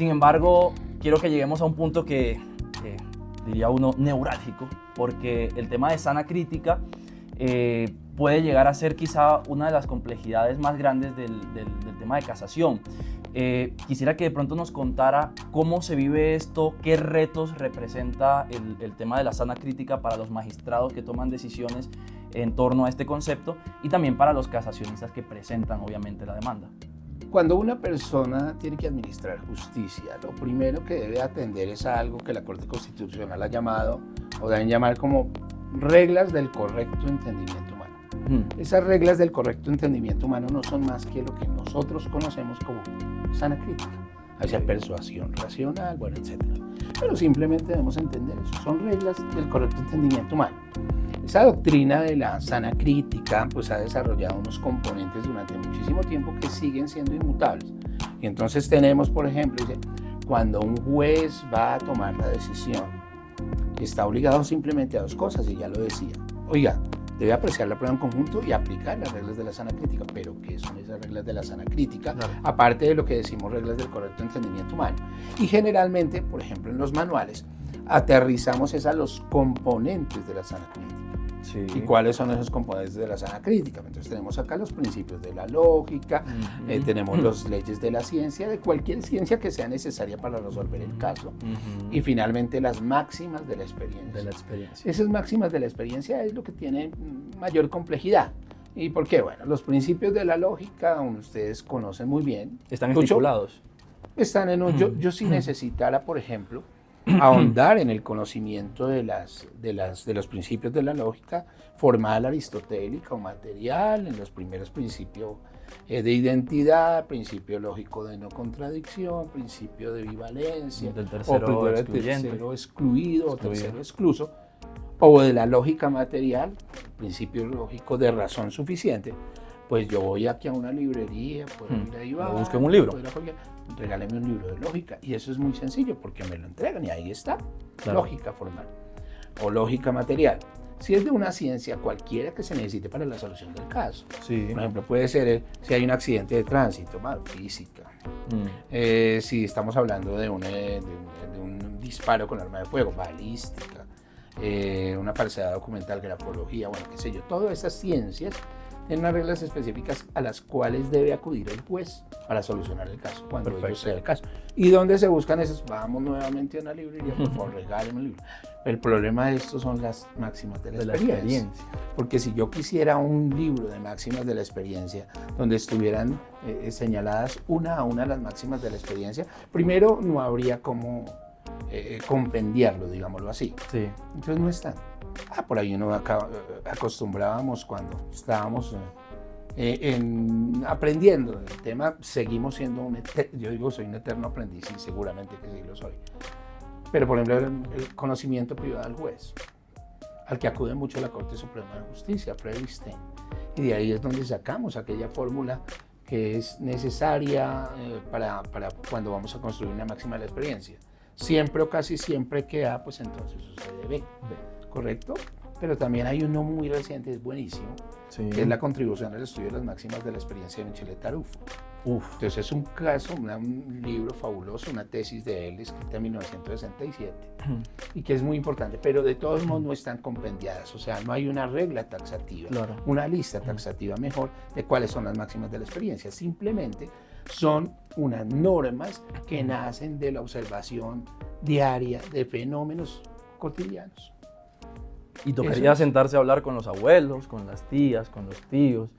Sin embargo, quiero que lleguemos a un punto que diría uno neurálgico, porque el tema de sana crítica puede llegar a ser quizá una de las complejidades más grandes del tema de casación. Quisiera que de pronto nos contara cómo se vive esto, qué retos representa el tema de la sana crítica para los magistrados que toman decisiones en torno a este concepto y también para los casacionistas que presentan obviamente la demanda. Cuando una persona tiene que administrar justicia, lo primero que debe atender es a algo que la Corte Constitucional ha llamado, o deben llamar como reglas del correcto entendimiento humano. Esas reglas del correcto entendimiento humano no son más que lo que nosotros conocemos como sana crítica, hacia persuasión racional, bueno, etc. Pero simplemente debemos entender eso, son reglas del correcto entendimiento humano. Esa doctrina de la sana crítica pues ha desarrollado unos componentes durante muchísimo tiempo que siguen siendo inmutables. Y entonces tenemos, por ejemplo, cuando un juez va a tomar la decisión, está obligado simplemente a dos cosas, y ya lo decía. Oiga, debe apreciar la prueba en conjunto y aplicar las reglas de la sana crítica. ¿Pero qué son esas reglas de la sana crítica? Claro. Aparte de lo que decimos reglas del correcto entendimiento humano. Y generalmente, por ejemplo, en los manuales, aterrizamos a los componentes de la sana crítica. Sí. ¿Y cuáles son esos componentes de la sana crítica? Entonces tenemos acá los principios de la lógica, tenemos las leyes de la ciencia, de cualquier ciencia que sea necesaria para resolver el caso, y finalmente las máximas de la experiencia. Esas máximas de la experiencia es lo que tiene mayor complejidad. ¿Y por qué? Bueno, los principios de la lógica, ustedes conocen muy bien. ¿Están estipulados? Están en un... Yo si necesitara, por ejemplo, ahondar en el conocimiento de los principios de la lógica formal aristotélica o material, en los primeros principios de identidad, principio lógico de no contradicción, principio de bivalencia, del tercero excluido o tercero excluso, o de la lógica material, principio lógico de razón suficiente. Pues yo voy aquí a una librería, puedo ir ahí, busco un libro. Regáleme un libro de lógica. Y eso es muy sencillo porque me lo entregan y ahí está. Claro. Lógica formal o lógica material. Si es de una ciencia cualquiera que se necesite para la solución del caso. Sí. Por ejemplo, puede ser si hay un accidente de tránsito, física. Si estamos hablando de un disparo con arma de fuego, balística. Una falsedad documental, grafología, bueno, qué sé yo. Todas esas ciencias tienen unas reglas específicas a las cuales debe acudir el juez para solucionar el caso, cuando ello sea el caso. ¿Y dónde se buscan esas? Vamos nuevamente a una librería, por favor, regáleme un libro. El problema de esto son las máximas de la experiencia. Porque si yo quisiera un libro de máximas de la experiencia, donde estuvieran señaladas una a una las máximas de la experiencia, primero no habría cómo compendiarlo, digámoslo así. Sí. Entonces no están. Por ahí uno acostumbrábamos cuando estábamos aprendiendo el tema, seguimos siendo yo digo soy un eterno aprendiz y seguramente que sí lo soy. Pero por ejemplo el conocimiento privado del juez, al que acude mucho la Corte Suprema de Justicia, Freystein, y de ahí es donde sacamos aquella fórmula que es necesaria para cuando vamos a construir una máxima de la experiencia. Siempre o casi siempre que A, pues entonces sucede B. ¿Correcto? Pero también hay uno muy reciente, es buenísimo, que es la contribución al estudio de las máximas de la experiencia de Michel Tarufo. Entonces es un caso, un libro fabuloso, una tesis de él escrita en 1967 y que es muy importante, pero de todos modos no están compendiadas, o sea, no hay una regla taxativa, una lista taxativa mejor de cuáles son las máximas de la experiencia, simplemente son unas normas que nacen de la observación diaria de fenómenos cotidianos. Y tocaría sentarse a hablar con los abuelos, con las tías, con los tíos,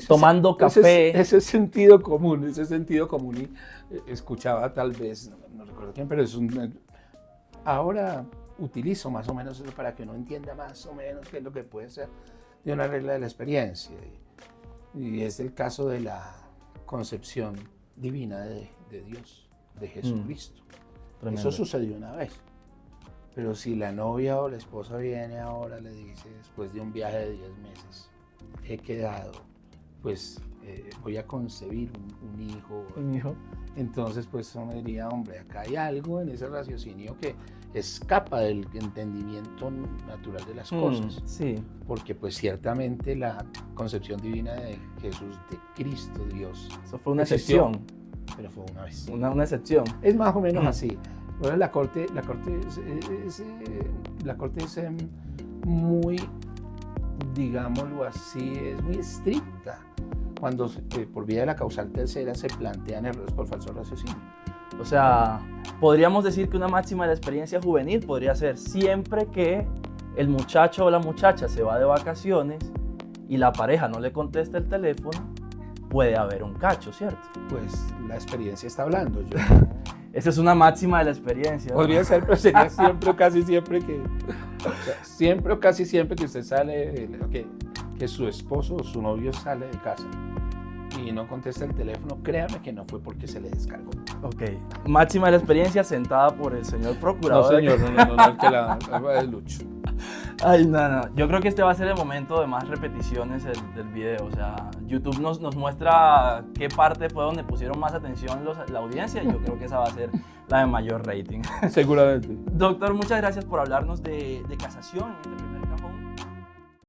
tomando café. Ese es sentido común, y escuchaba tal vez, no recuerdo quién, pero ahora utilizo más o menos eso para que uno entienda más o menos qué es lo que puede ser de una regla de la experiencia. Y es el caso de la concepción divina de Dios, de Jesucristo. Eso sucedió una vez. Pero si la novia o la esposa viene ahora, le dice, después de un viaje de 10 meses, he quedado, pues voy a concebir un hijo. ¿Un hijo? Entonces, pues uno diría, hombre, acá hay algo en ese raciocinio que escapa del entendimiento natural de las cosas. Sí. Porque pues ciertamente la concepción divina de Jesús, de Cristo Dios. Eso fue una excepción. pero fue una vez. Una excepción. Es más o menos así. Bueno, la corte es muy, digámoslo así, es muy estricta cuando por vía de la causal tercera se plantean errores por falso raciocinio. O sea, podríamos decir que una máxima de la experiencia juvenil podría ser siempre que el muchacho o la muchacha se va de vacaciones y la pareja no le contesta el teléfono, puede haber un cacho, ¿cierto? Pues la experiencia está hablando. Esa es una máxima de la experiencia, ¿no? Podría ser, pero sería siempre o casi siempre que... O sea, siempre o casi siempre que usted sale, que su esposo o su novio sale de casa y no contesta el teléfono, créame que no fue porque se le descargó. Ok. Máxima de la experiencia sentada por el señor No, procurador. señor, no, el que la es Lucho. Ay, no. Yo creo que este va a ser el momento de más repeticiones del video. O sea, YouTube nos muestra qué parte fue donde pusieron más atención la audiencia y yo creo que esa va a ser la de mayor rating. Seguramente. Doctor, muchas gracias por hablarnos de casación en este primer cajón.